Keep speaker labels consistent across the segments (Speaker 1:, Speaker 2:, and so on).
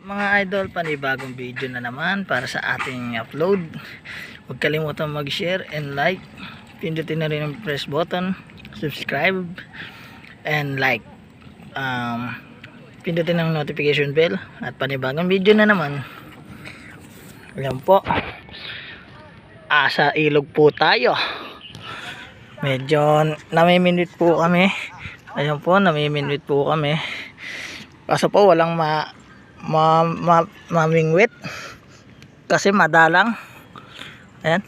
Speaker 1: Mga idol, panibagong video na naman para sa ating upload. Huwag kalimutan mag-share and like. Pindutin na rin ang press button, subscribe and like. Pindutin ang notification bell at panibagong video na naman. Ayan po, sa ilog po tayo. Medyo namiminute po kami. Ayan po, namiminute po kami. Kaso po walang mamingwit kasi madalang. Ayan,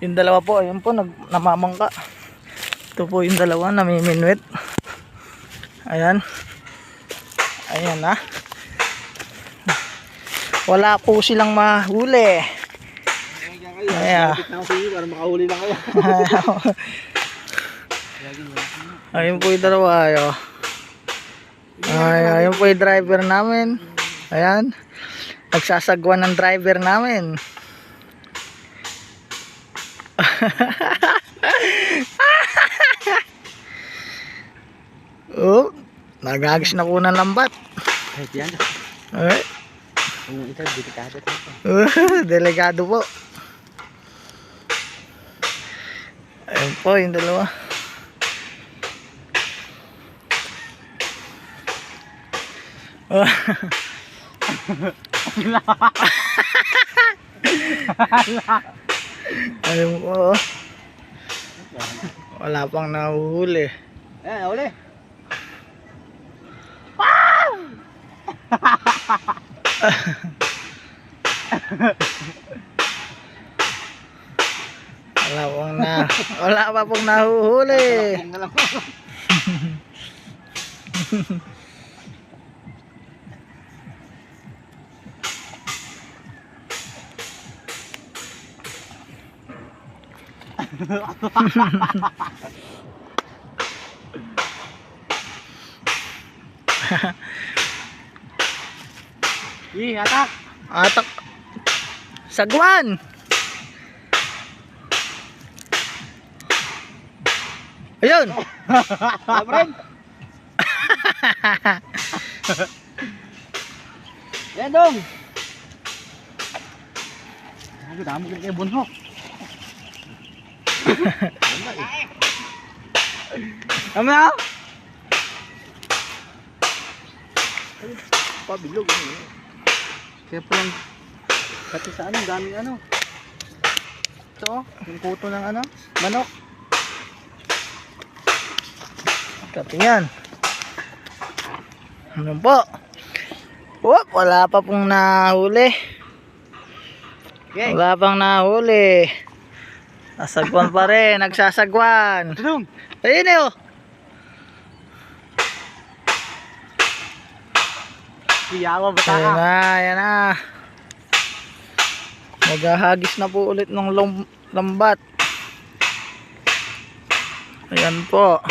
Speaker 1: yung dalawa po, ayun po namamangka. Ito po yung dalawa namiminwit. Ayan, ayan na. Wala po silang mahuli. Ayan, para makahuli lang kayo. Ayun po yung dalawa. Ayun po yung driver namin. Ayan, nagsasagwan ng driver namin. Oh, nagagis na po ng lambat.
Speaker 2: Yan.
Speaker 1: Ay,
Speaker 2: Ito, delikado ito.
Speaker 1: delikado po. Ayun po yung dalawa. Ayun po. Wala pang nahuhuli.
Speaker 2: Eh, uli.
Speaker 1: Wala pa pong nahuhuli.
Speaker 2: Atak.
Speaker 1: Atak. Sagwan. Ayun.
Speaker 2: Abren. Yan dong. Ano damo kay bunhok. Ama. Pabilog ano. Kaya pa lang pati sa ano, daming ano. Ito, yung kuto ng ano, manok.
Speaker 1: Kapit yan. Ano po? Whoop, wala pa pong nahuli.
Speaker 2: Okay.
Speaker 1: Wala pang nahuli. Nasagwan pa rin, nagsasagwan.
Speaker 2: Dong.
Speaker 1: Ayun eh oh.
Speaker 2: Iyawa ba
Speaker 1: Ayan na, ayan na. Maghahagis na po ulit ng lambat. Ayan po.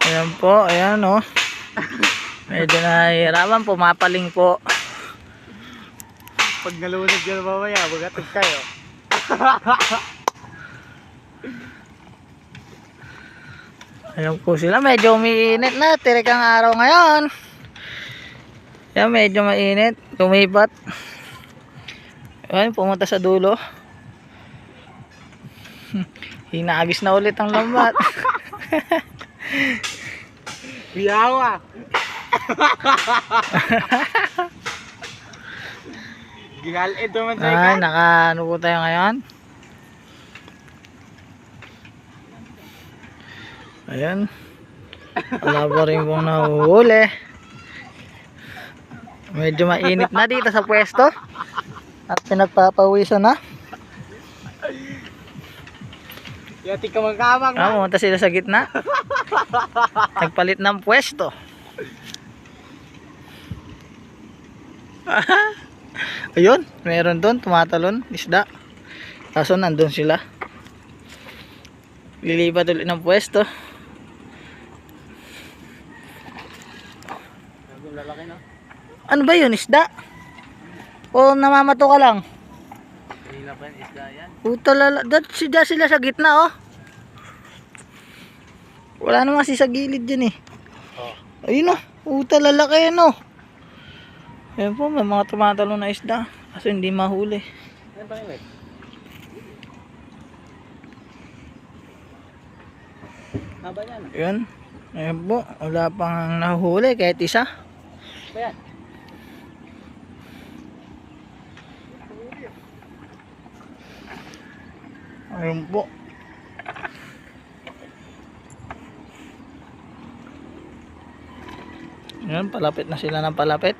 Speaker 1: Ayan po, ayan oh. Medyo nahihirapan, pumapaling po.
Speaker 2: Pag nalunod yun mamaya, magatag kayo.
Speaker 1: Ayan po sila, medyo umiinit na, tirik ang araw ngayon. Ayan, medyo mainit, lumipat. Ayan, pumunta sa dulo. Hinagis na ulit ang lambat.
Speaker 2: Iyawa. Gihalid naman tayo.
Speaker 1: Ah, naka-ano po tayo ngayon? Ayan. Wala pa rin pong nahuhuli. Medyo mainit na dito sa pwesto. At pinagpapawisan na.
Speaker 2: Yati ka magkamang.
Speaker 1: Pumunta sila sa gitna. Nagpalit ng pwesto. Ayun, meron doon tumatalon, isda. Kaso nandun sila. Lilipat ulit ng pwesto.
Speaker 2: Lalaki no?
Speaker 1: Ano ba yun, isda? O namamato ka lang?
Speaker 2: Kanina pa yung isda yan.
Speaker 1: Puta lala, sila sa gitna oh. Wala naman kasi sa gilid dyan eh.
Speaker 2: Oh.
Speaker 1: Ayun o. Uta lalaki yan o. Ayan po, may mga tumatalo na isda. Kaso hindi mahuli.
Speaker 2: Ano ba yun? Haba yan.
Speaker 1: Ayan. Ayan po. Wala pang nahuli kahit isa.
Speaker 2: Ba yan?
Speaker 1: Ayun po. Ayan, palapit na sila ng palapit.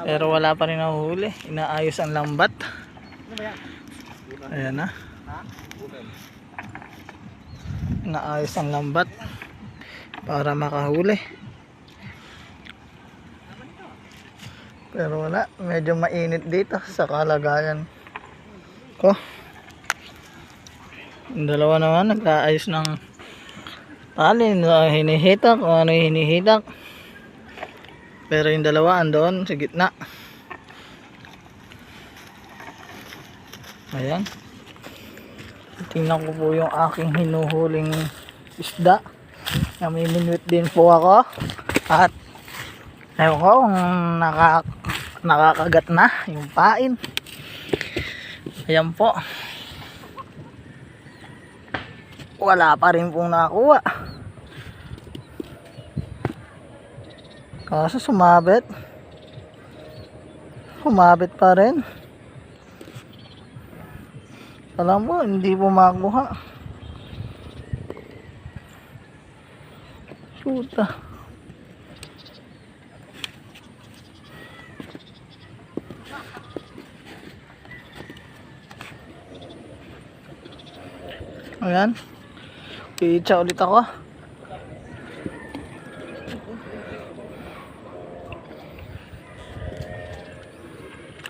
Speaker 1: Pero wala pa rin nahuli. Inaayos ang lambat.
Speaker 2: Ano ba yan?
Speaker 1: Ayan na.
Speaker 2: Ha?
Speaker 1: Inaayos ang lambat para makahuli. Pero wala. Medyo mainit dito sa kalagayan ko. Yung dalawa naman nag-aayos ng tali. Hinihitak o ano yung hinihitak. Pero yung dalawa andoon sa gitna. Ayan. Tingnan ko po yung aking hinuhuling isda. Namiminuit din po ako. At ewan ko kung nakakagat na yung pain. Ayan po. Wala pa rin pong nakuha. Kaso sumabit. Sumabit pa rin. Alam mo, hindi po makuha. Puta. Ayan. Piitsa ulit ako.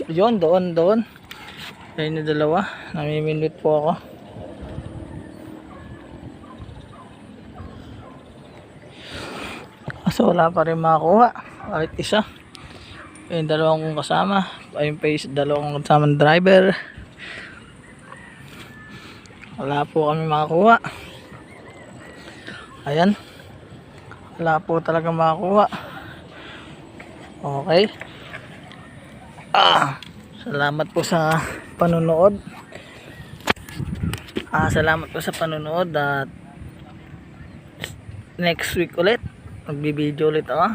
Speaker 1: Yun, doon. Ayun yung dalawa. Namiminute po ako. Kaso wala pa rin makakuha. Kahit isa. Ayun, dalawang kong kasama. Ayun pa yung dalawang kasamang driver. Wala po kami makakuha. Ayan. Wala po talaga makakuha. Okay. Salamat po sa panonood. Salamat po sa panonood at next week ulit magbibideo ulit ako.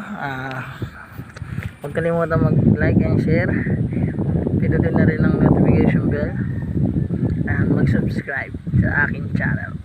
Speaker 1: Huwag kalimutan mag-like and share. Pindutin na rin ang notification bell and mag-subscribe sa aking channel.